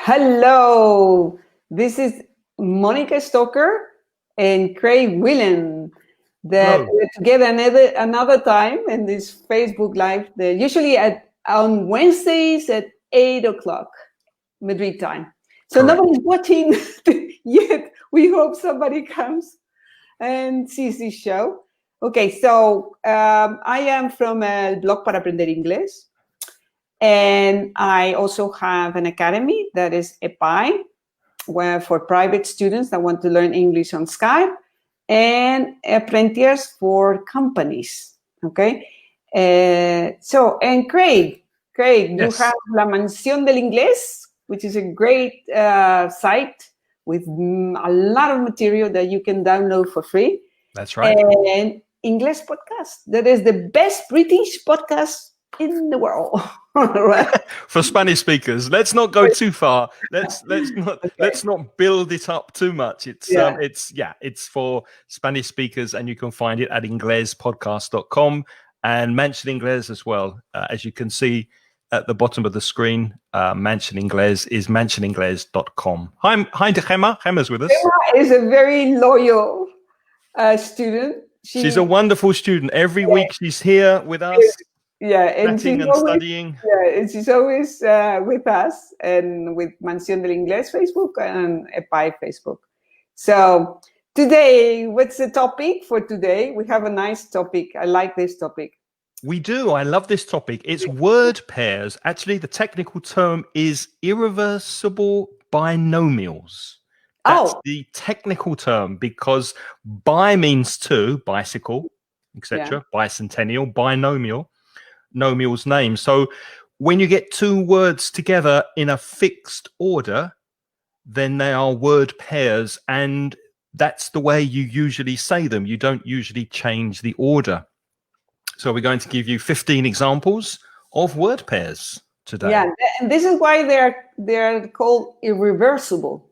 Hello, this is Mónica Stocker and Craig Wealand. We're together another time in this Facebook Live, usually on Wednesdays at 8 o'clock Madrid time. So Correct. Nobody's watching yet. We hope somebody comes and sees this show. Okay, so I am from el blog para aprender inglés. And I also have an academy that is EPI, where for private students that want to learn English on Skype, and Apprentiers for companies. Okay. And Craig, yes. You have La Mansión del Inglés, which is a great site with a lot of material that you can download for free. That's right. And English podcast. That is the best British podcast in the world. Right? For Spanish speakers. Let's not go too far. Let's not build it up too much. It's for Spanish speakers, and you can find it at inglespodcast.com and Mention Inglés as well. As you can see at the bottom of the screen, Mention Inglés is mentioningles.com. Hi to Gemma. Gemma's with us. Gemma is a very loyal student. She's a wonderful student. Every week she's here with us. And studying. Yeah, and she's always with us and with Mansión del Inglés Facebook and EPI Facebook. So today, what's the topic for today? We have a nice topic. I like this topic. We do. I love this topic. It's word pairs. Actually, the technical term is irreversible binomials. That's the technical term, because bi means two, bicycle, etc. Bicentennial, binomial. Nomial's name. So when you get two words together in a fixed order, then they are word pairs, and that's the way you usually say them. You don't usually change the order. So we're going to give you 15 examples of word pairs today. Yeah, and this is why they're called irreversible.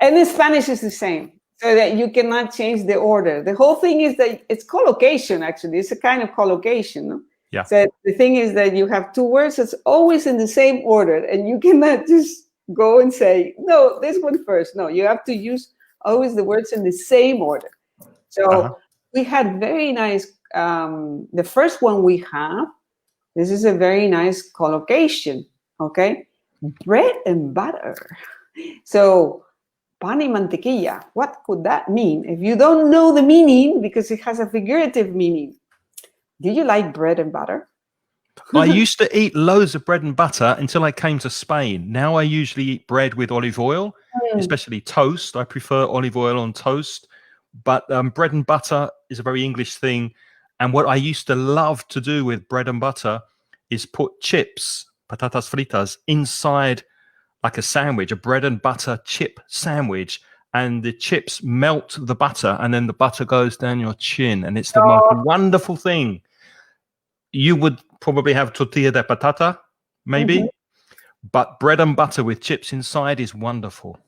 And in Spanish is the same, so that you cannot change the order. The whole thing is that it's collocation, actually. It's a kind of collocation, no? Yeah. So the thing is that you have two words that's always in the same order, and you cannot just go and say, no, this one first. No, you have to use always the words in the same order. So we had very nice, the first one we have, this is a very nice collocation, okay? Bread and butter. So pan y mantequilla, what could that mean? If you don't know the meaning, because it has a figurative meaning. Do you like bread and butter? I used to eat loads of bread and butter until I came to Spain. Now I usually eat bread with olive oil, especially toast. I prefer olive oil on toast. But bread and butter is a very English thing. And what I used to love to do with bread and butter is put chips, patatas fritas, inside like a sandwich, a bread and butter chip sandwich. And the chips melt the butter, and then the butter goes down your chin. And it's the most wonderful thing. You would probably have tortilla de patata, maybe, but bread and butter with chips inside is wonderful.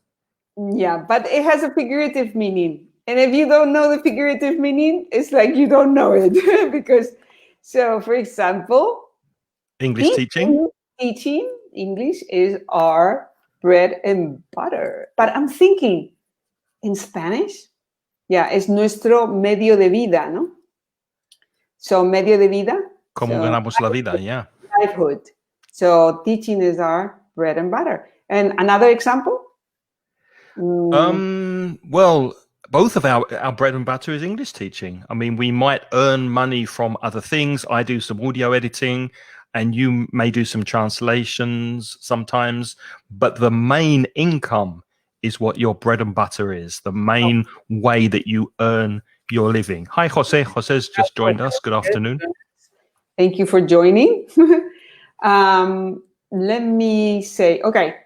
Yeah, but it has a figurative meaning. And if you don't know the figurative meaning, it's like you don't know it. Because, so for example, teaching English is our bread and butter. But I'm thinking, in Spanish, es nuestro medio de vida, ¿no? So, medio de vida. Como ganamos la vida, Livelihood. So, teaching is our bread and butter. And another example? Well, both of our bread and butter is English teaching. I mean, we might earn money from other things. I do some audio editing, and you may do some translations sometimes. But the main income is what your bread and butter is, the main way that you earn your living. Hi, Jose. Jose's just joined us. Good afternoon. Thank you for joining. Let me say, okay.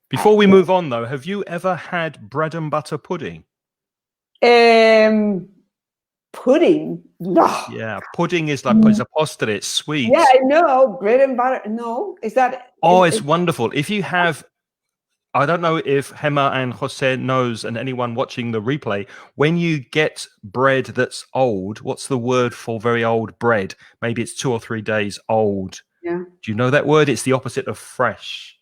Before we move on, though, have you ever had bread and butter pudding? Pudding? No. Yeah, pudding is like it's a postre, it's sweet. Yeah, I know. Bread and butter. No, is that? It's wonderful. If you have, I don't know if Gemma and Jose knows, and anyone watching the replay, when you get bread that's old, what's the word for very old bread? Maybe it's 2 or 3 days old. Yeah. Do you know that word? It's the opposite of fresh.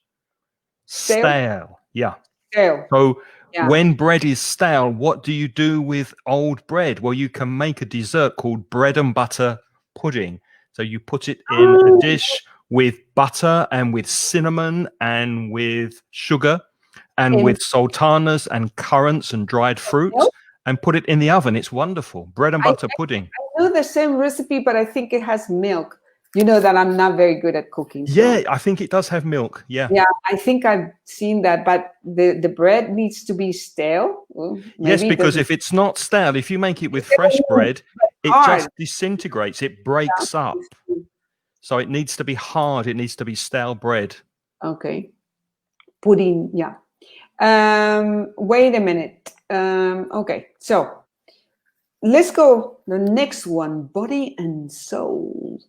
Stale. Yeah. Stale. So Yeah. when bread is stale, what do you do with old bread? Well, you can make a dessert called bread and butter pudding. So you put it in a dish with butter and with cinnamon and with sugar and with sultanas and currants and dried fruit and put it in the oven. It's wonderful. Bread and butter pudding. I do the same recipe, but I think it has milk. You know that I'm not very good at cooking. So. Yeah, I think it does have milk. Yeah. Yeah, I think I've seen that, but the bread needs to be stale. Well, yes, because if it's not stale, if you make it with fresh bread, it just disintegrates. It breaks up. So it needs to be hard. It needs to be stale bread. Okay. Pudding, yeah. Wait a minute. Okay, so let's go the next one, body and soul.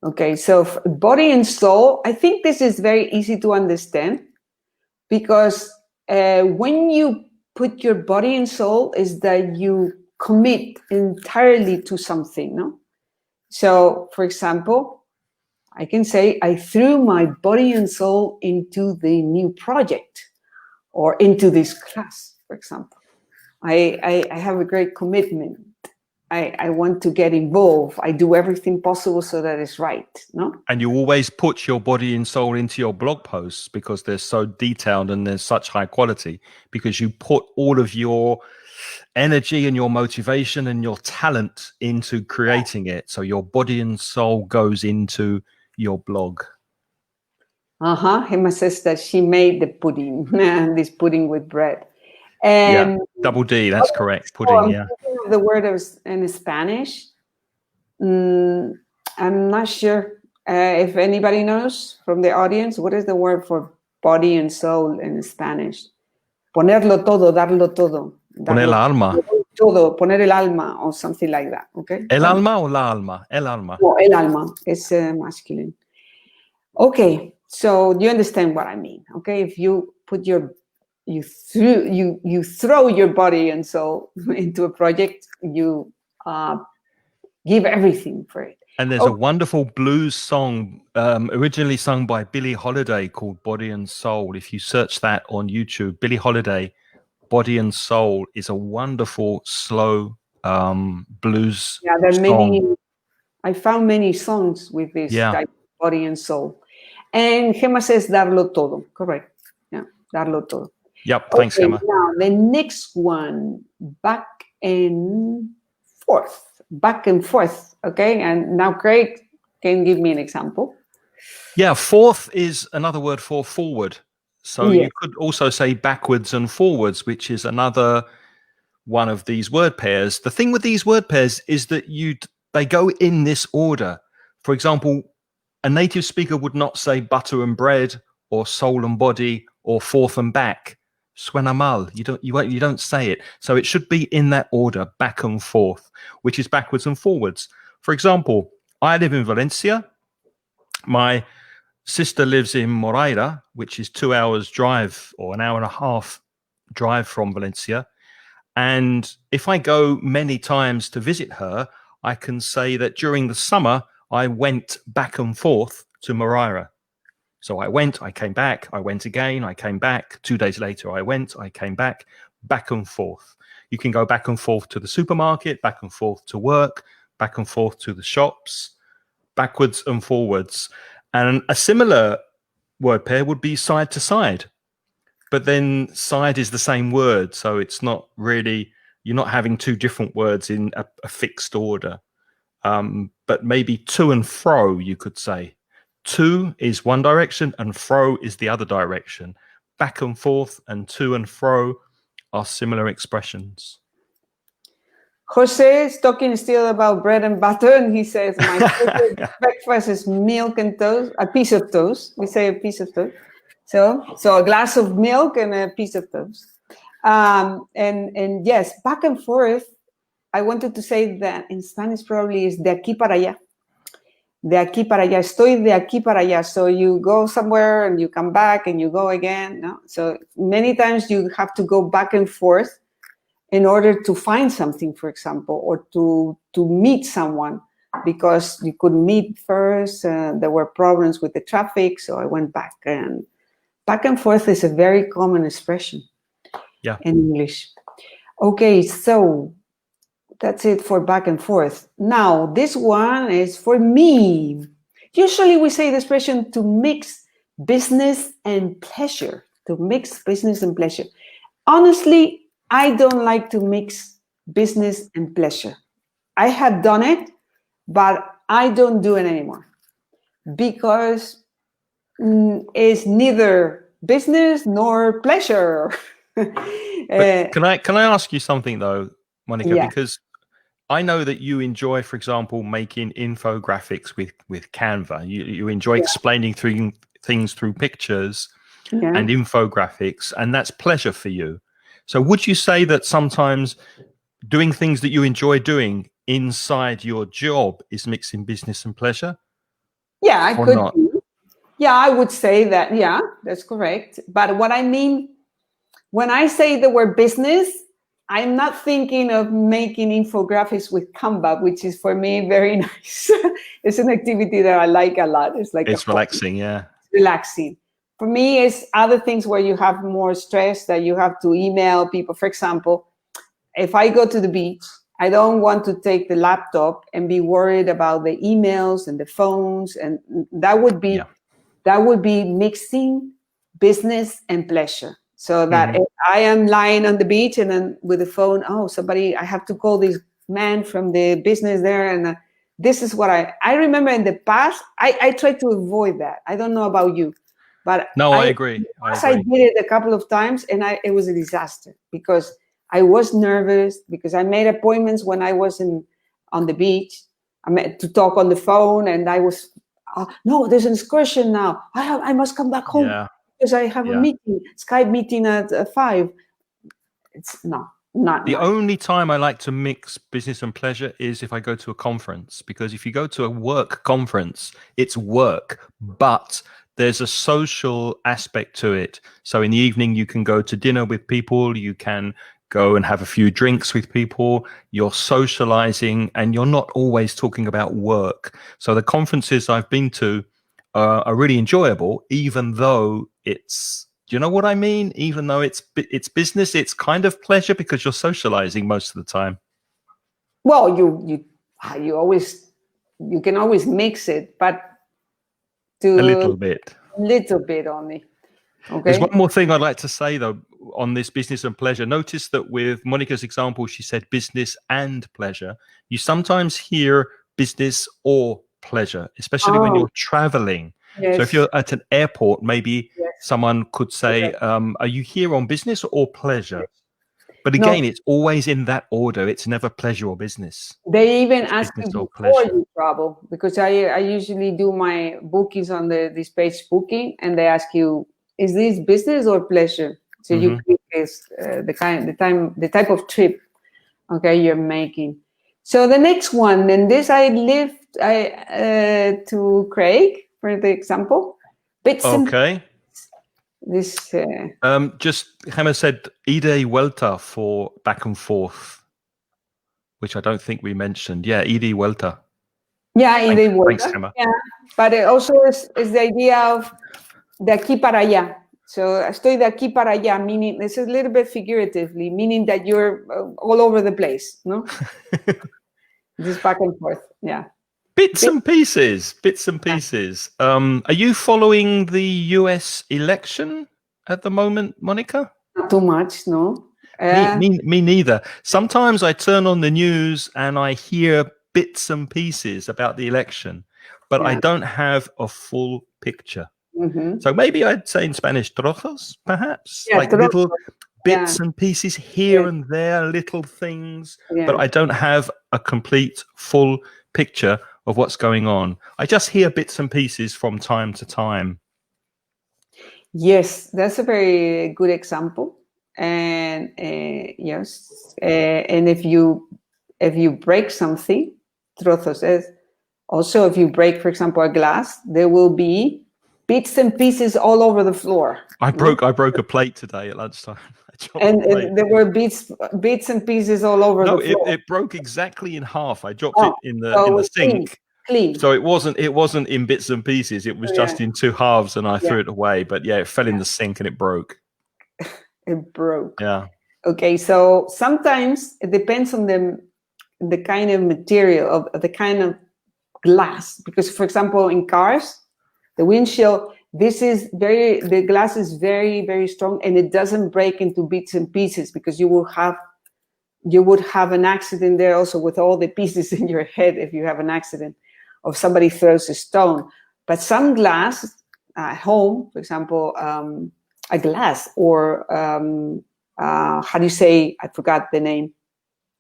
Okay, so body and soul, I think this is very easy to understand because when you put your body and soul is that you commit entirely to something, no? So, for example, I can say I threw my body and soul into the new project or into this class, for example. I have a great commitment. I want to get involved. I do everything possible so that it's right, no? And you always put your body and soul into your blog posts because they're so detailed and they're such high quality, because you put all of your energy and your motivation and your talent into creating it. So your body and soul goes into your blog. Gemma says that she made the pudding, this pudding with bread. Yeah, double D, that's correct. Pudding, yeah. The word is in Spanish. I'm not sure if anybody knows from the audience, what is the word for body and soul in Spanish? Ponerlo todo, darlo todo. Poner la alma. Todo, poner el alma or something like that, okay? El alma o la alma? El alma. No, el alma is masculine. Okay, so you understand what I mean, okay? If you put you throw your body and soul into a project, you give everything for it. And there's a wonderful blues song originally sung by Billie Holiday called Body and Soul. If you search that on YouTube, Billie Holiday, Body and Soul is a wonderful slow blues Yeah, there are song. many. I found many songs with this type of body and soul. And Gemma says darlo todo, correct? Yeah, darlo todo. Yep, thanks, Gemma. Now, the next one, back and forth, okay? And now Craig can give me an example. Yeah, forth is another word for forward. So you could also say backwards and forwards, which is another one of these word pairs. The thing with these word pairs is that they go in this order. For example, a native speaker would not say butter and bread or soul and body or forth and back. Suena mal. You don't say it. So it should be in that order, back and forth, which is backwards and forwards. For example, I live in Valencia. My sister lives in Moreira, which is 2 hours drive or an hour and a half drive from Valencia. And if I go many times to visit her, I can say that during the summer, I went back and forth to Moreira. So I went, I came back, I went again, I came back. 2 days later, I went, I came back and forth. You can go back and forth to the supermarket, back and forth to work, back and forth to the shops, backwards and forwards. And a similar word pair would be side to side. But then side is the same word. So it's not really, you're not having two different words in a fixed order. But maybe to and fro, you could say. To is one direction and fro is the other direction. Back and forth and to and fro are similar expressions. Jose is talking still about bread and butter, and he says, my favorite breakfast is milk and toast, a piece of toast. We say a piece of toast. So a glass of milk and a piece of toast. And yes, back and forth, I wanted to say that in Spanish probably is de aquí para allá. De aquí para allá. Estoy de aquí para allá. So you go somewhere and you come back and you go again. No? So many times you have to go back and forth in order to find something, for example, or to meet someone, because you couldn't meet first. There were problems with the traffic, so I went back. And Back and forth is a very common expression in English. Okay, so that's it for back and forth. Now, this one is for me. Usually we say the expression to mix business and pleasure. To mix business and pleasure. Honestly, I don't like to mix business and pleasure. I have done it, but I don't do it anymore because it's neither business nor pleasure. Can I ask you something though, Monica? Yeah. Because I know that you enjoy, for example, making infographics with Canva. You enjoy explaining things through pictures and infographics, and that's pleasure for you. So would you say that sometimes doing things that you enjoy doing inside your job is mixing business and pleasure? Yeah, I or could not? do. Yeah, I would say that. Yeah, that's correct. But what I mean, when I say the word business, I'm not thinking of making infographics with Canva, which is for me very nice. It's an activity that I like a lot. It's like It's relaxing, yeah. Relaxing. For me, it's other things where you have more stress that you have to email people. For example, if I go to the beach, I don't want to take the laptop and be worried about the emails and the phones, and that would be mixing business and pleasure. So that if I am lying on the beach and then with the phone, I have to call this man from the business there, and this is what I remember in the past. I try to avoid that. I don't know about you, but I agree. I did it a couple of times, and it was a disaster because I was nervous because I made appointments when I was on the beach. I met to talk on the phone, and I was no, there's an excursion now. I must come back home because I have a meeting, Skype meeting at 5. It's not the only time I like to mix business and pleasure is if I go to a conference, because if you go to a work conference, it's work, but there's a social aspect to it. So in the evening, you can go to dinner with people, you can go and have a few drinks with people, you're socializing, and you're not always talking about work. So the conferences I've been to are really enjoyable, even though it's, do you know what I mean? Even though it's business, it's kind of pleasure because you're socializing most of the time. Well, you can always mix it, but a little bit only. Okay. There's one more thing I'd like to say though on this business and pleasure. Notice that with Monica's example, she said business and pleasure. You sometimes hear business or pleasure, especially when you're traveling. Yes. So if you're at an airport, maybe someone could say, are you here on business or pleasure? Yes. But again, it's always in that order. It's never pleasure or business. They even ask you before you travel, because I usually do my bookings on this page booking, and they ask you, is this business or pleasure? So you click the type of trip, you're making. So the next one, and this I left to Craig for the example. This just Hammer said ida y vuelta for back and forth, which I don't think we mentioned. Yeah, ida y vuelta. Yeah, ida y vuelta. Thanks, Hammer. Yeah, but it also is the idea of de aquí para allá. So estoy de aquí para allá, meaning this is a little bit figuratively, meaning that you're all over the place, no? Just back and forth, yeah. Bits and pieces. Are you following the US election at the moment, Monica? Not too much, no. Me neither. Sometimes I turn on the news and I hear bits and pieces about the election, but I don't have a full picture. So maybe I'd say in Spanish, trozos, perhaps, like little bits and pieces here and there, little things, but I don't have a complete, full picture of what's going on. I just hear bits and pieces from time to time. Yes, that's a very good example. And yes, and if you break something, trozos is also, if you break, for example, a glass, there will be bits and pieces all over the floor. I broke a plate today at lunchtime. And there were bits and pieces all over the floor. It broke exactly in half. I dropped it in the sink, clean. So it wasn't in bits and pieces. It was just in two halves, and I threw it away. But yeah, it fell in the sink and it broke. It broke. Yeah. Okay, so sometimes it depends on the kind of material, of the kind of glass. Because, for example, in cars, the windshield, the glass is very, very strong, and it doesn't break into bits and pieces, because you would have an accident there also with all the pieces in your head if you have an accident, or somebody throws a stone. But some glass at home, for example, a glass, or how do you say, I forgot the name,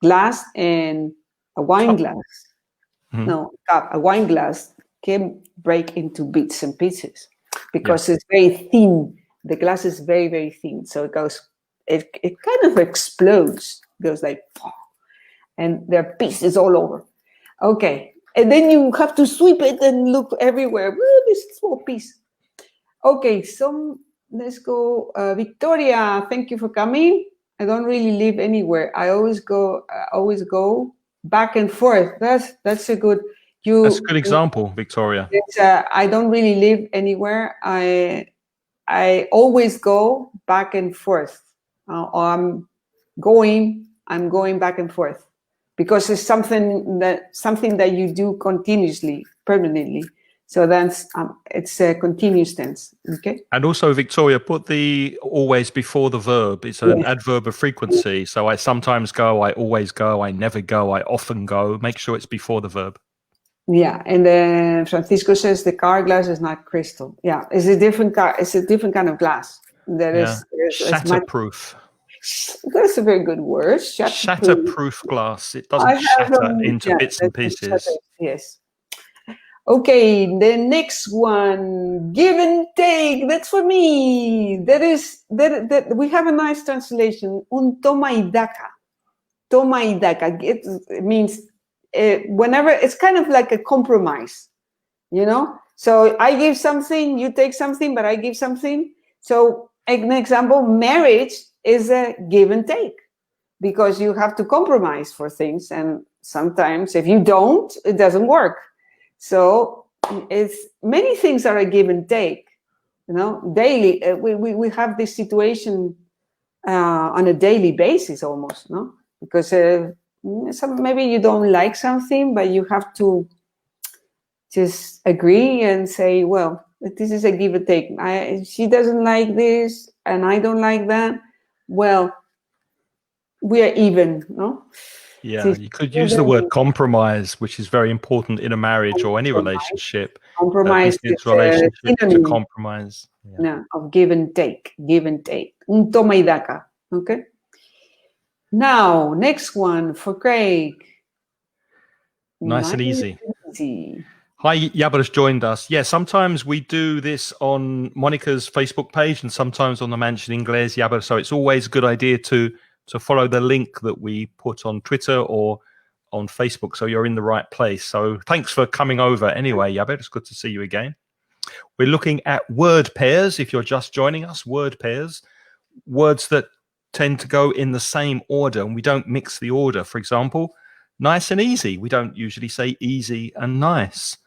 glass and a wine glass. Mm-hmm. No, cup, a wine glass can break into bits and pieces because it's very thin. The glass is very, very thin. So it kind of explodes, goes like, and there are pieces all over. Okay. And then you have to sweep it and look everywhere. This small piece. Okay, so let's go. Victoria, thank you for coming. I don't really live anywhere. I always go back and forth. That's a good. That's a good example, Victoria. I don't really live anywhere. I always go back and forth. I'm going back and forth, because it's something that you do continuously, permanently. So that's it's a continuous tense. Okay. And also, Victoria, put the always before the verb. It's an adverb of frequency. So I sometimes go, I always go, I never go, I often go. Make sure it's before the verb. Yeah, and then Francisco says the car glass is not crystal. Yeah, it's a different kind of glass. Is shatterproof. That's a very good word. Shatterproof glass. It doesn't shatter into bits and pieces. Yes. Okay, the next one, give and take. That's for me. That we have a nice translation. Un toma y daca. Toma y daca. It means whenever, it's kind of like a compromise, you know? So I give something, you take something, but I give something. So an example, marriage is a give and take, because you have to compromise for things. And sometimes if you don't, it doesn't work. So it's many things are a give and take, you know, daily. We have this situation on a daily basis almost, no? Because maybe you don't like something, but you have to just agree and say, well, this is a give and take. She doesn't like this and I don't like that. Well, we are even, no? Yeah, you could use the word compromise, which is very important in a marriage or any relationship. Compromise is relationship to compromise. No, of give and take, give and take. Un toma y daca, okay? Now, next one for Craig. Nice and easy. Hi, Yaba's joined us. Yeah, sometimes we do this on Monica's Facebook page and sometimes on the Mansion Inglés, Yaba. So it's always a good idea to follow the link that we put on Twitter or on Facebook, so you're in the right place. So thanks for coming over anyway, Yaba. It's good to see you again. We're looking at word pairs. If you're just joining us, word pairs, words that tend to go in the same order and we don't mix the order. For example, nice and easy. We don't usually say easy and nice.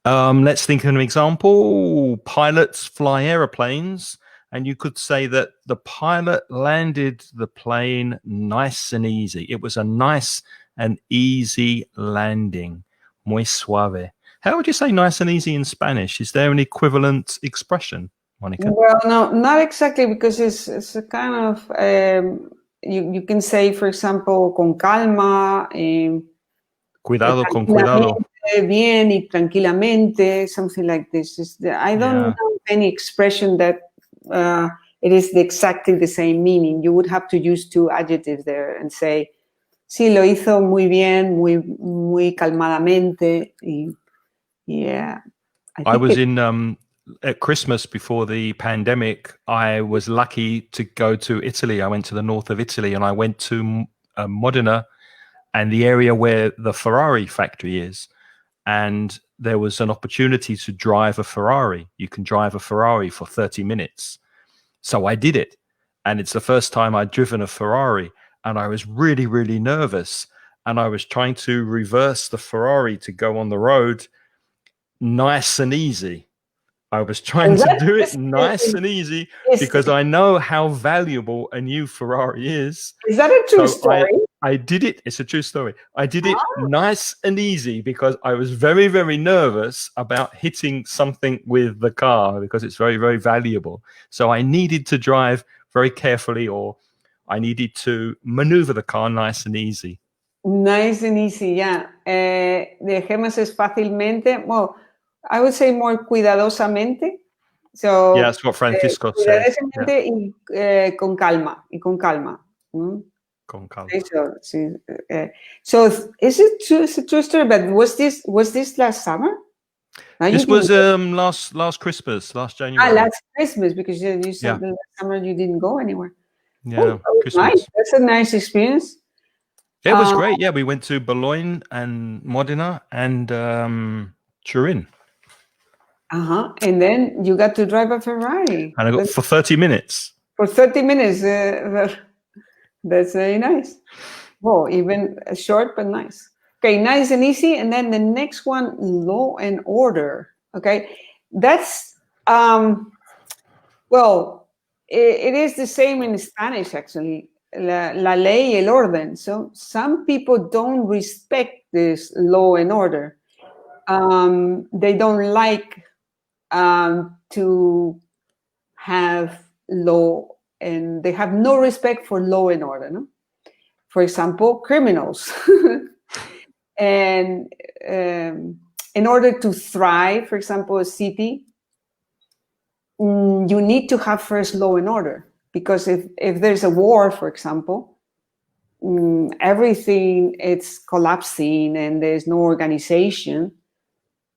Let's think of an example. Pilots fly aeroplanes. And you could say that the pilot landed the plane nice and easy. It was a nice and easy landing. Muy suave. How would you say nice and easy in Spanish? Is there an equivalent expression, Monica? Well, no, not exactly, because it's a kind of, you can say, for example, con calma. Cuidado con cuidado. Bien y tranquilamente, something like this. I don't know any expression that it is exactly the same meaning. You would have to use two adjectives there and say, sí, lo hizo muy bien, muy calmadamente. I was in at Christmas before the pandemic. I was lucky to go to Italy. I went to the north of Italy and I went to Modena and the area where the Ferrari factory is. And there was an opportunity to drive a Ferrari. You can drive a Ferrari for 30 minutes. So I did it. And it's the first time I'd driven a Ferrari. And I was really, really nervous. And I was trying to reverse the Ferrari to go on the road. nice and easy. I was trying to do it nice and easy because I know how valuable a new Ferrari is. Is that a true story? I did it. It's a true story. I did it nice and easy because I was very, very nervous about hitting something with the car because it's very, very valuable. So I needed to drive very carefully, or I needed to maneuver the car nice and easy. Nice and easy, yeah. Dejemos es fácilmente. Well, I would say more cuidadosamente. So, yeah, that's what Francisco said. Cuidadosamente y con calma. Con calma. Con calma. So is it true? It's a true story. But was this last summer? This was last Christmas, last January. Last Christmas, because you said last summer you didn't go anywhere. Yeah, Christmas. Nice. That's a nice experience. It was great. Yeah, we went to Bologna and Modena and Turin. And then you got to drive a Ferrari. And I got for 30 minutes. For 30 minutes. That's very nice. Well, even short, but nice. Okay, nice and easy. And then the next one, law and order. Okay, that's, well, it is the same in Spanish, actually. La ley, el orden. So some people don't respect this law and order. They don't like to have law, and they have no respect for law and order. No? For example, criminals. And in order to thrive, for example, a city, you need to have first law and order. Because if there's a war, for example, everything it's collapsing and there's no organization,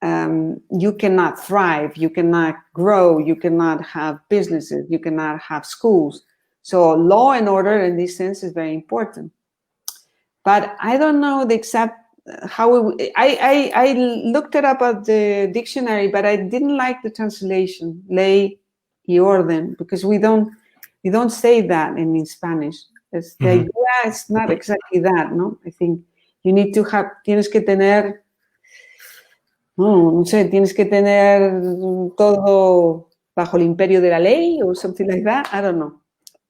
you cannot thrive, you cannot grow, you cannot have businesses, you cannot have schools. So law and order in this sense is very important. But I don't know the exact how I looked it up at the dictionary, but I didn't like the translation, ley y orden, because we don't say that in Spanish. It's the idea, it's not exactly that, no? I think you need to have, tienes que tener, no sé, tienes que tener todo bajo el imperio de la ley or something like that. I don't know.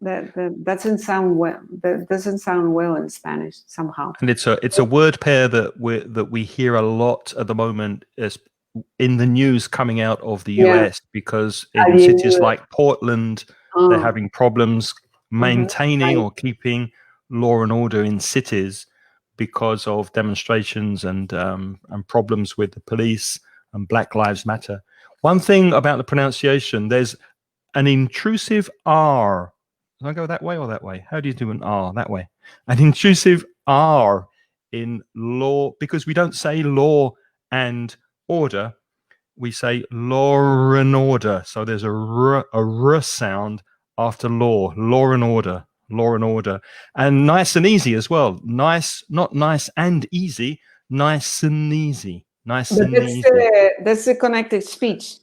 That doesn't sound well. That doesn't sound well in Spanish somehow. And it's a word pair that we hear a lot at the moment as in the news coming out of the US, because in cities like Portland, they're having problems maintaining or keeping law and order in cities because of demonstrations and problems with the police and Black Lives Matter. One thing about the pronunciation, there's an intrusive R. Does I go that way or that way? How do you do an R? That way. An intrusive R in law, because we don't say law and order, we say law and order. So there's a R sound after law and order, law and order. And nice and easy as well. Nice, not nice and easy, nice and easy. Nice and easy. That's the connected speech.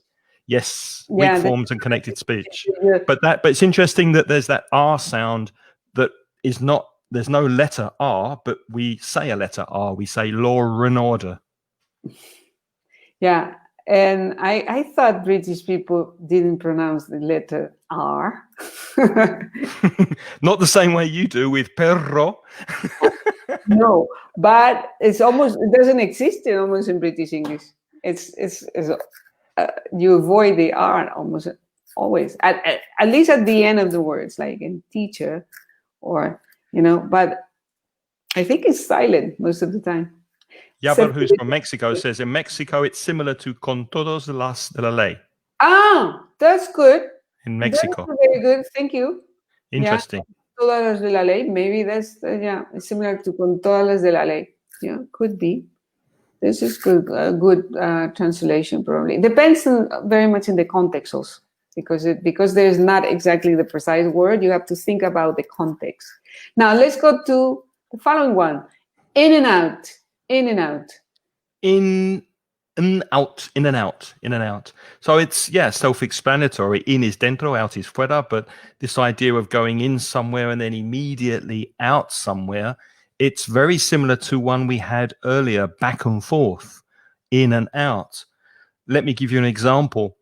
Yes, weak forms and connected speech. But it's interesting that there's that R sound that is not, there's no letter R, but we say a letter R. We say law and order. Yeah, and I thought British people didn't pronounce the letter R. Not the same way you do with perro. No, but it doesn't exist almost in British English. It's you avoid the R almost always, at least at the end of the words, like in teacher, or but I think it's silent most of the time. Yabar, who's from Mexico, says in Mexico it's similar to con todos las de la ley. Ah, that's good. In Mexico. That's very good. Thank you. Interesting. Yeah, todas las de la ley. Maybe that's it's similar to con todas las de la ley. Yeah, could be. This is good. Good translation, probably. Depends very much in the context also, because there's not exactly the precise word. You have to think about the context. Now let's go to the following one: in and out, in and out, in and out, in and out, in and out. So it's self-explanatory. In is dentro, out is fuera. But this idea of going in somewhere and then immediately out somewhere, it's very similar to one we had earlier, back and forth, in and out. let me give you an example.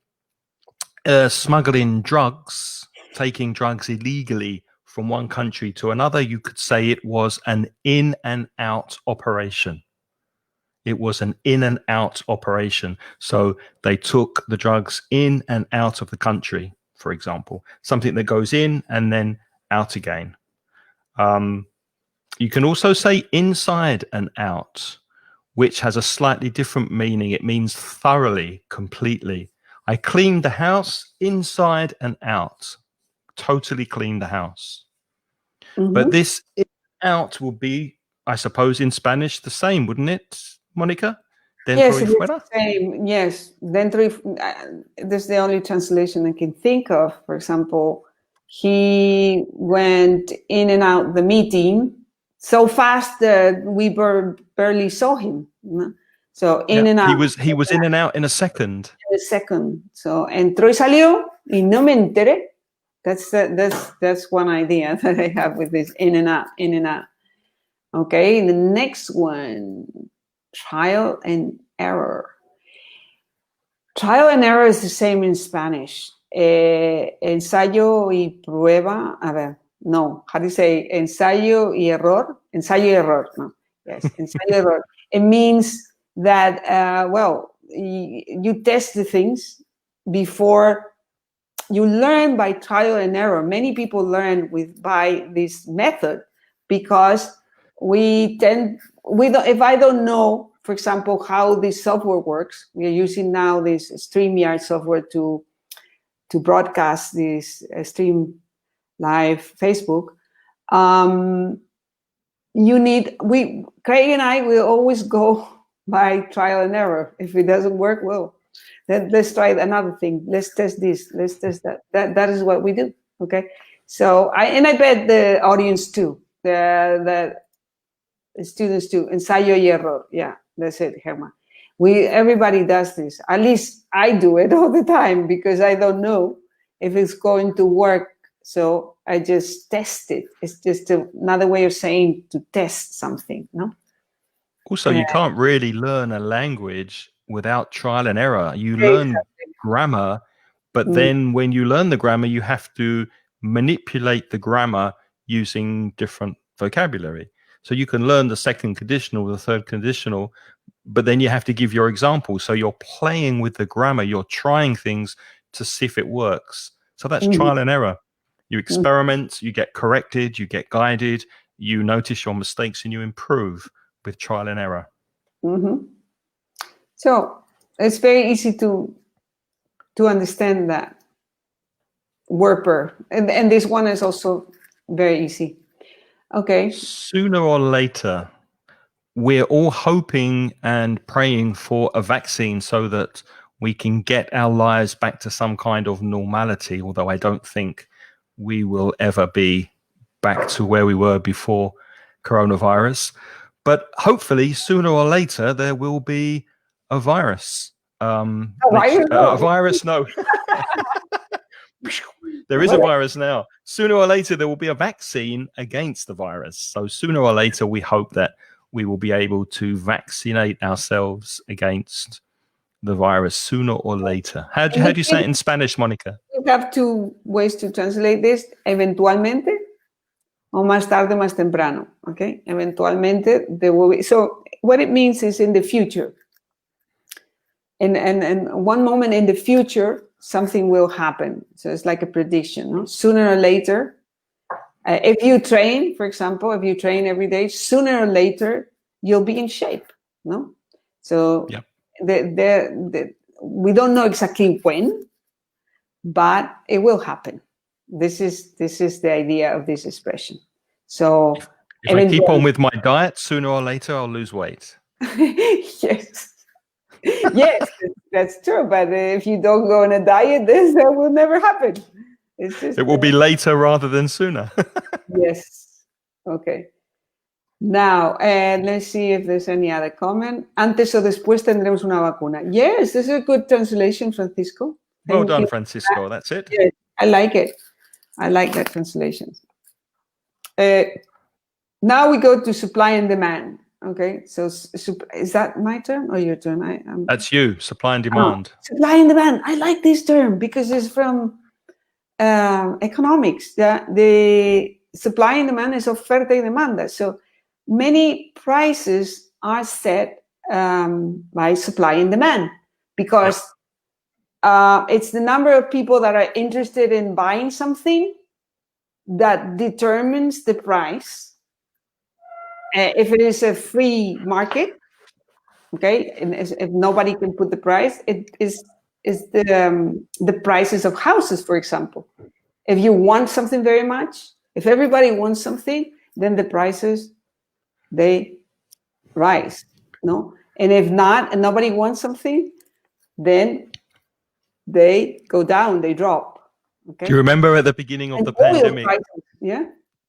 Smuggling drugs, taking drugs illegally from one country to another, you could say it was an in and out operation. It was an in and out operation. So they took the drugs in and out of the country, for example, something that goes in and then out again. You can also say inside and out, which has a slightly different meaning. It means thoroughly, completely. I cleaned the house inside and out, totally cleaned the house. But this in and out will be, I suppose, in Spanish the same, wouldn't it, Mónica? Yes, it is the same. Yes, dentro y this is the only translation I can think of. For example, he went in and out the meeting so fast that we barely saw him. So in and out. He was in and out in a second. In a second. So entró y salió y no me enteré. That's one idea that I have with this in and out, in and out. Okay, the next one, trial and error. Trial and error is the same in Spanish. Ensayo y prueba. A ver, no. How do you say ensayo y error? Ensayo y error. No. Yes, ensayo y error. It means that, you test the things before you learn by trial and error. Many people learn by this method because if I don't know, for example, how this software works, we are using now this StreamYard software to broadcast this stream live Facebook. Craig and I will always go by trial and error. If it doesn't work, well, let's try another thing. Let's test this. Let's test that. That is what we do. Okay. So I bet the audience too, the students too. Ensayo y error. Yeah, that's it, Herman. Everybody does this. At least I do it all the time because I don't know if it's going to work. So I just test it. It's just another way of saying to test something, no? Also, you can't really learn a language without trial and error. You learn grammar, but then when you learn the grammar, you have to manipulate the grammar using different vocabulary. So you can learn the second conditional, the third conditional, but then you have to give your example. So you're playing with the grammar. You're trying things to see if it works. So that's trial and error. You experiment, you get corrected, you get guided, you notice your mistakes, and you improve with trial and error. So it's very easy to understand that word per, and this one is also very easy. Okay. Sooner or later, we're all hoping and praying for a vaccine so that we can get our lives back to some kind of normality, although I don't think we will ever be back to where we were before coronavirus. But hopefully, sooner or later, there will be a virus. A virus? No. There is a virus now. Sooner or later, there will be a vaccine against the virus. So sooner or later, we hope that we will be able to vaccinate ourselves against the virus sooner or later. How do you say it in Spanish, Mónica? We have two ways to translate this. Eventualmente, o más tarde, más temprano. Okay? Eventualmente, there will be. So what it means is in the future. And one moment in the future, something will happen. So it's like a prediction. No? Sooner or later, if you train, for example, if you train every day, sooner or later, you'll be in shape. No? So we don't know exactly when, but it will happen. This is the idea of this expression. So if I keep on with my diet, sooner or later, I'll lose weight. Yes. Yes, that's true. But if you don't go on a diet, that will never happen. It will be later rather than sooner. Yes. Okay. Now, let's see if there's any other comment. Antes o después tendremos una vacuna. Yes, this is a good translation, Francisco. Well done, Francisco. That's it. Yes, I like it. I like that translation. Now we go to supply and demand. Okay, so is that my term or your term? That's you, supply and demand. Supply and demand. I like this term because it's from economics. The supply and demand is oferta y demanda. So many prices are set by supply and demand because it's the number of people that are interested in buying something that determines the price. If it is a free market, okay, and if nobody can put the price, it is the prices of houses, for example. If you want something very much, if everybody wants something, then the prices, they rise, no? And if not, and nobody wants something, then they go down, they drop. Okay. Do you remember at the beginning of the pandemic? Yeah.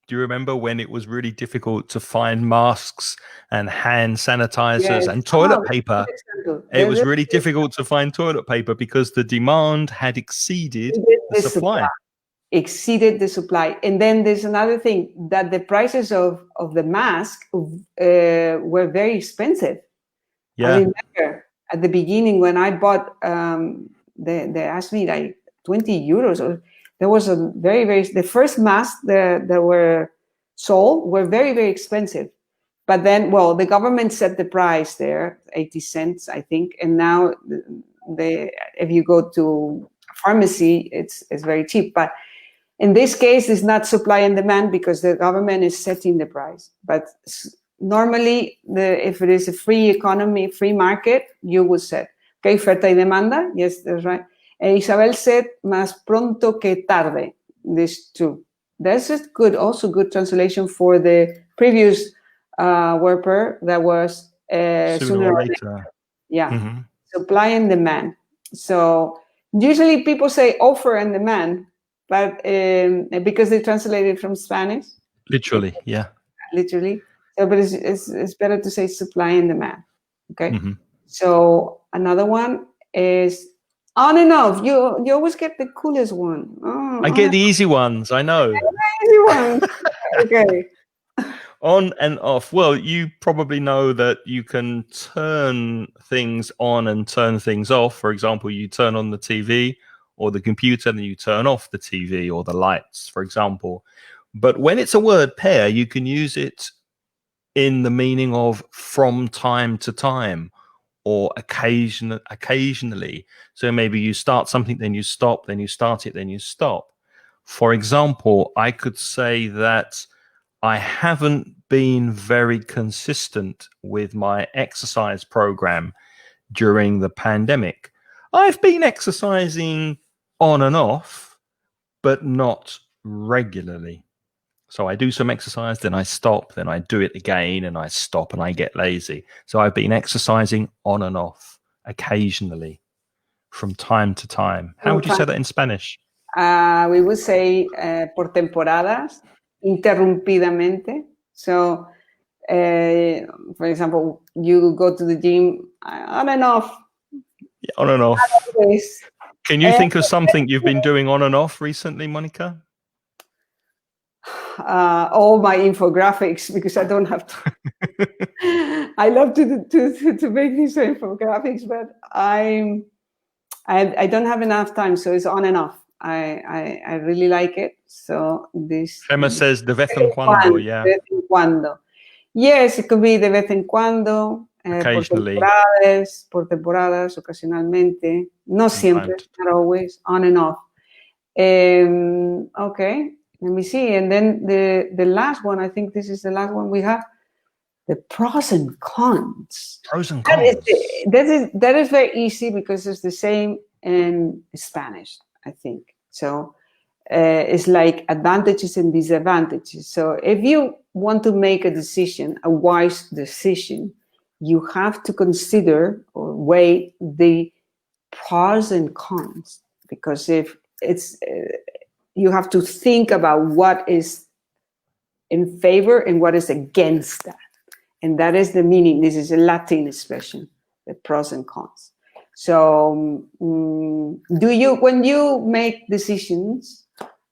Do you remember when it was really difficult to find masks and hand sanitizers and toilet paper? It was really difficult to find toilet paper because the demand had exceeded the supply. Exceeded the supply. And then there's another thing, that the prices of the mask were very expensive. Yeah. I remember at the beginning when I bought, they asked me like 20 euros. Or there was a the first masks that were sold were very, very expensive. But then, well, the government set the price there, 80 cents, I think. And now if you go to pharmacy, it's very cheap. But in this case, it's not supply and demand because the government is setting the price. But normally, if it is a free economy, free market, you would set. Okay, oferta y demanda. Yes, that's right. Isabel said, más pronto que tarde. This too. That's a also good translation for the previous word that was sooner or later. Yeah. Mm-hmm. Supply and demand. So usually people say offer and demand, but because they translated from Spanish. Literally, yeah. Literally. So, but it's better to say supply and demand. Okay. Mm-hmm. So another one is on and off. You always get the coolest one. I get the easy ones. I know. Easy ones. Okay. On and off. Well, you probably know that you can turn things on and turn things off. For example, you turn on the TV or the computer, and you turn off the TV or the lights, for example. But when it's a word pair, you can use it in the meaning of from time to time or occasionally. So maybe you start something, then you stop, then you start it, then you stop. For example, I could say that I haven't been very consistent with my exercise program during the pandemic. I've been exercising on and off, but not regularly. So I do some exercise, then I stop, then I do it again, and I stop, and I get lazy. So I've been exercising on and off, occasionally, from time to time. How would you say that in Spanish? We would say por temporadas, interrumpidamente. So, for example, you go to the gym on and off. Yeah, on and off. Always. Can you think of something you've been doing on and off recently, Mónica? All my infographics, because I don't have time. I love to make these infographics, but I don't have enough time, so it's on and off. I really like it. So this. Emma says de vez en cuando, yeah. De vez en cuando. Yes, it could be de vez en cuando. Occasionally. Por temporadas, ocasionalmente. No siempre, not always. On and off. Okay. Let me see. And then the last one, I think this is the last one we have, the pros and cons. Pros and cons. That is very easy because it's the same in Spanish, I think. So it's like advantages and disadvantages. So if you want to make a decision, a wise decision, you have to consider or weigh the pros and cons, because if it's you have to think about what is in favor and what is against that. And that is the meaning. This is a Latin expression, the pros and cons. So when you make decisions,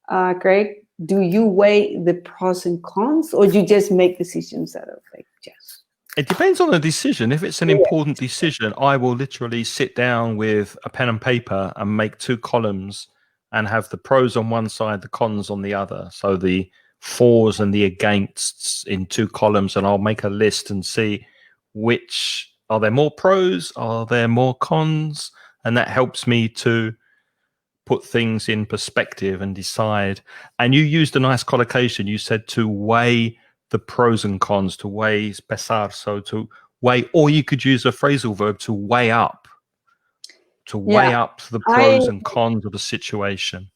Craig, do you weigh the pros and cons, or you just make decisions out of like just? It depends on the decision. If it's an important decision, I will literally sit down with a pen and paper and make 2 columns and have the pros on one side, the cons on the other. So the fors and the againsts in 2 columns, and I'll make a list and see which, are there more pros, are there more cons? And that helps me to put things in perspective and decide. And you used a nice collocation. You said to weigh the pros and cons, to weigh, pesar, so to weigh, or you could use a phrasal verb to weigh up, the pros and cons of a situation.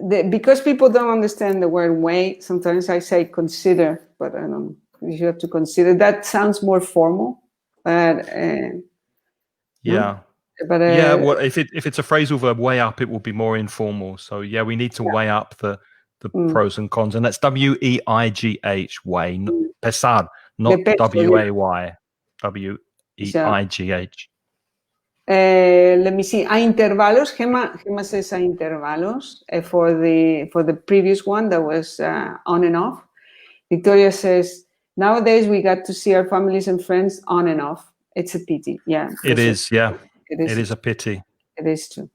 Because people don't understand the word weigh, sometimes I say consider, but I don't, you have to consider. That sounds more formal. But well, if it's a phrasal verb, weigh up, it will be more informal. So yeah, we need to weigh up the pros and cons, and that's W-E-I-G-H, weigh, pesar, not W-A-Y, W-E-I-G-H. Let me see. A intervalos, Gemma says a intervalos for the previous one that was on and off. Victoria says, nowadays we got to see our families and friends on and off. It's a pity. Yeah. It is a pity. It is true.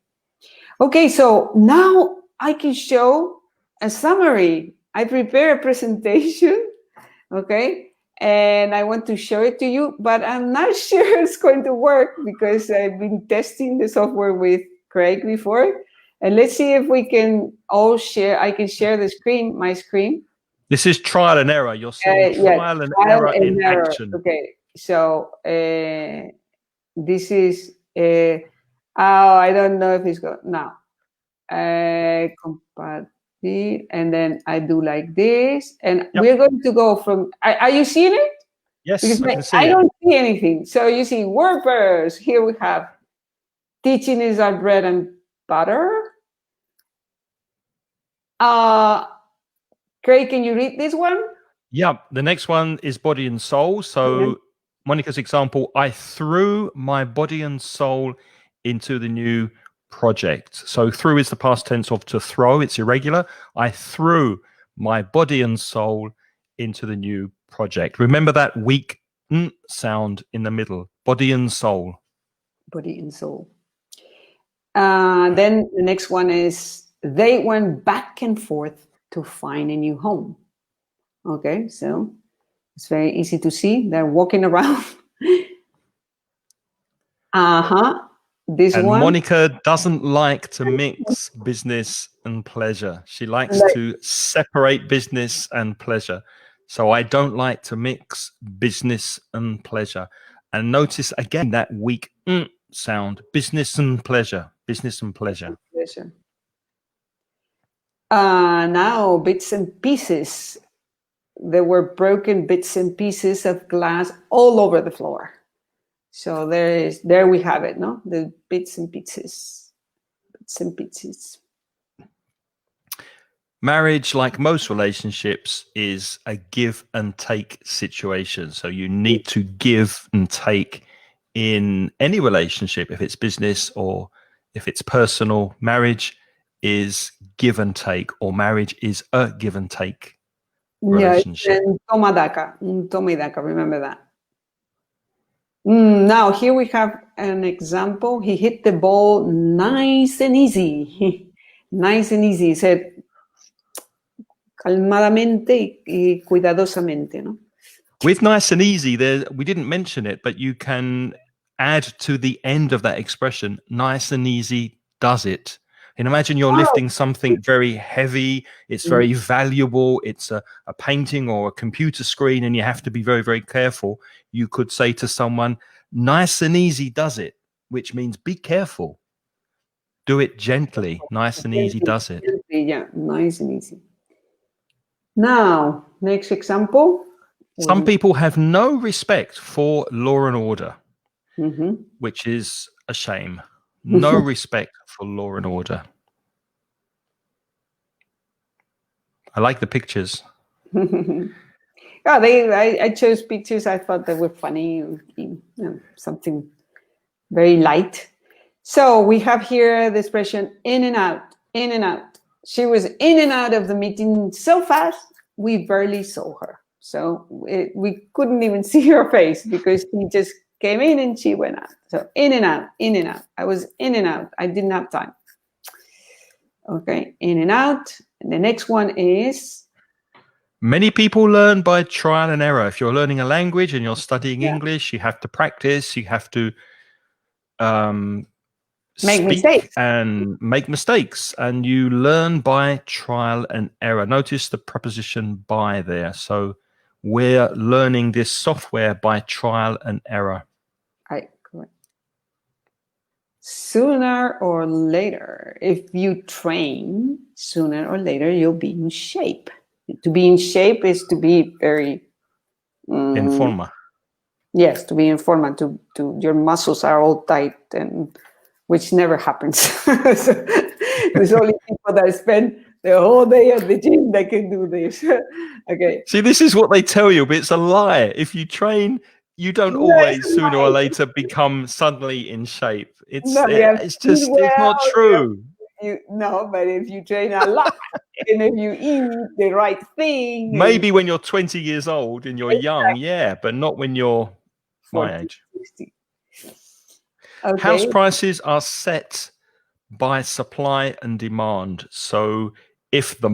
Okay, so now I can show a summary. I prepare a presentation, okay, and I want to show it to you, but I'm not sure it's going to work because I've been testing the software with Craig before. And let's see if we can all share. I can share the screen, my screen. This is trial and error. You're seeing trial and error in action. Okay, so this is, I don't know if it's going now. And then I do like this, and we're going to go from. Are you seeing it? Yes, because I don't see anything. So you see workers. Here we have teaching is our bread and butter. Craig, can you read this one? Yeah, the next one is body and soul. So Monica's example, I threw my body and soul into the new project. So threw is the past tense of to throw. It's irregular. I threw my body and soul into the new project. Remember that weak sound in the middle. Body and soul. Body and soul. Then the next one is they went back and forth to find a new home. Okay, so it's very easy to see. They're walking around. This and one. Monica doesn't like to mix business and pleasure. She likes to separate business and pleasure. So I don't like to mix business and pleasure. And notice again that weak sound, business and pleasure, business and pleasure. Now bits and pieces. There were broken bits and pieces of glass all over the floor. So there we have it, no? The bits and pieces. Bits and pieces. Marriage, like most relationships, is a give and take situation. So you need to give and take in any relationship, if it's business or if it's personal. Marriage is give and take, or marriage is a give and take relationship. Yeah, and toma y daca, remember that. Now, here we have an example. He hit the ball nice and easy. Nice and easy. He said, calmadamente y cuidadosamente, ¿no? With nice and easy, we didn't mention it, but you can add to the end of that expression, nice and easy does it. And imagine you're lifting something very heavy. It's very valuable. It's a painting or a computer screen, and you have to be very, very careful. You could say to someone, nice and easy does it, which means be careful. Do it gently. Nice and easy does it. Yeah, nice and easy. Now, next example. Some people have no respect for law and order, which is a shame. No respect for law and order. I like the pictures. I chose pictures. I thought they were funny, something very light. So we have here the expression in and out, in and out. She was in and out of the meeting so fast, we barely saw her. So we couldn't even see her face because she just came in and she went out. So in and out, in and out. I was in and out. I didn't have time. Okay, in and out. And the next one is... Many people learn by trial and error. If you're learning a language and you're studying English, you have to practice, you have to make speak mistakes. and make mistakes, and you learn by trial and error. Notice the preposition by there. So we're learning this software by trial and error. Right, correct. Sooner or later, if you train, sooner or later you'll be in shape. To be in shape is to be very In forma. Yes, to be in forma. To your muscles are all tight, and which never happens. So, there's only people that spend the whole day at the gym that can do this. Okay. See, this is what they tell you, but it's a lie. If you train, you don't always sooner or later become suddenly in shape. It's not true. No, but if you train a lot and if you eat the right thing, maybe when you're 20 years old and you're young, yeah, but not when you're 40, my age. 60. Okay. House prices are set by supply and demand. So if the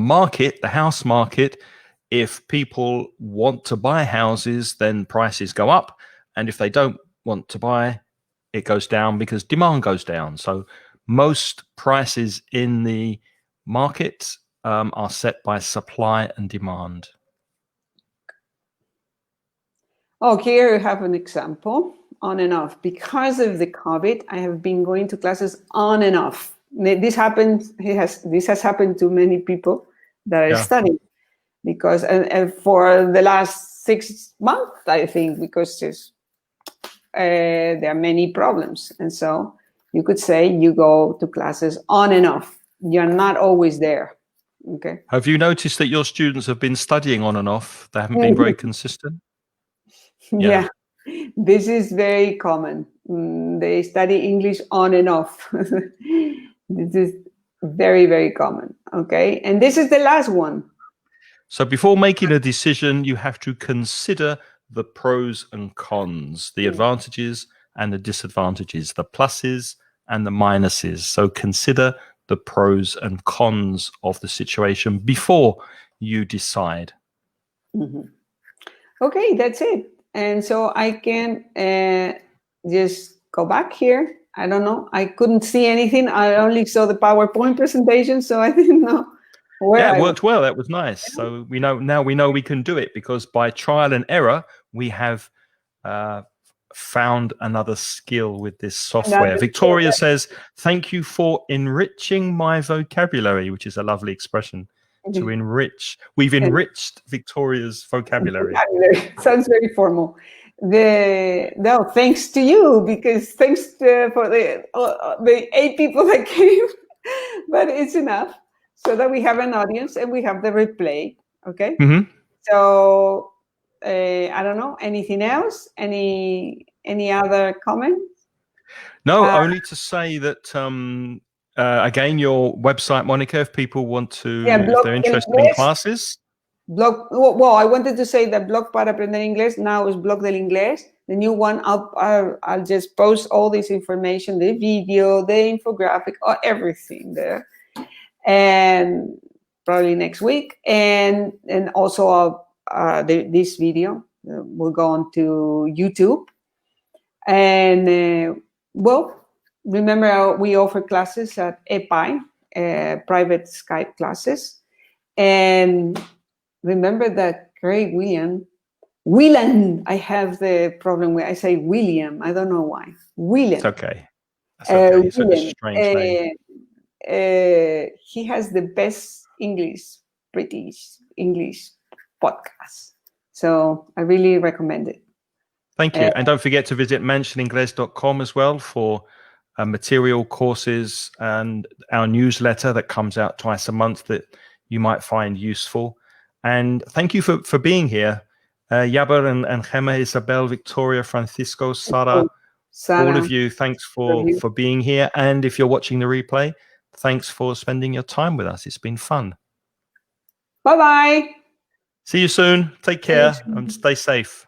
house market, if people want to buy houses, then prices go up. And if they don't want to buy, it goes down because demand goes down. So most prices in the market are set by supply and demand. Oh, here you have an example, on and off. Because of the COVID, I have been going to classes on and off. This has happened to many people that are studying, because for the last 6 months, I think, because there are many problems. And so you could say you go to classes on and off. You're not always there. Okay. Have you noticed that your students have been studying on and off? They haven't been very consistent? Yeah. This is very common. They study English on and off. This is very, very common. Okay. And this is the last one. So before making a decision, you have to consider the pros and cons, the advantages and the disadvantages, the pluses and the minuses. So consider the pros and cons of the situation before you decide. Mm-hmm. Okay, that's it. And so I can just go back here. I don't know. I couldn't see anything. I only saw the PowerPoint presentation, so I didn't know where. Yeah, it worked well. That was nice. So we know we can do it, because by trial and error, we have found another skill with this software. Victoria says, "Thank you for enriching my vocabulary," which is a lovely expression. To enrich. We've enriched Victoria's vocabulary. Sounds very formal. No, thanks to you, because thanks for the 8 people that came, but it's enough so that we have an audience and we have the replay. Okay. Mm-hmm. So I don't know, anything else? Any other comments? No, only to say that again, your website, Monica, if people want to, if they're interested in classes. Well, I wanted to say that Blog para Aprender Inglés now is Blog del Inglés. The new one, I'll just post all this information, the video, the infographic, everything there, and probably next week. And also this video will go on to YouTube. And remember, we offer classes at EPI, private Skype classes. And remember that Craig Wealand, I have the problem where I say William. I don't know why. Wealand. It's okay. That's okay. It's a strange name. He has the best British English podcast. So I really recommend it. Thank you. And don't forget to visit mentioningles.com as well for material, courses, and our newsletter that comes out twice a month that you might find useful. And thank you for being here. Yaber and Gemma, Isabel, Victoria, Francisco, Sara, all of you, thanks for being here. And if you're watching the replay, thanks for spending your time with us. It's been fun. Bye-bye. See you soon. Take care and stay safe.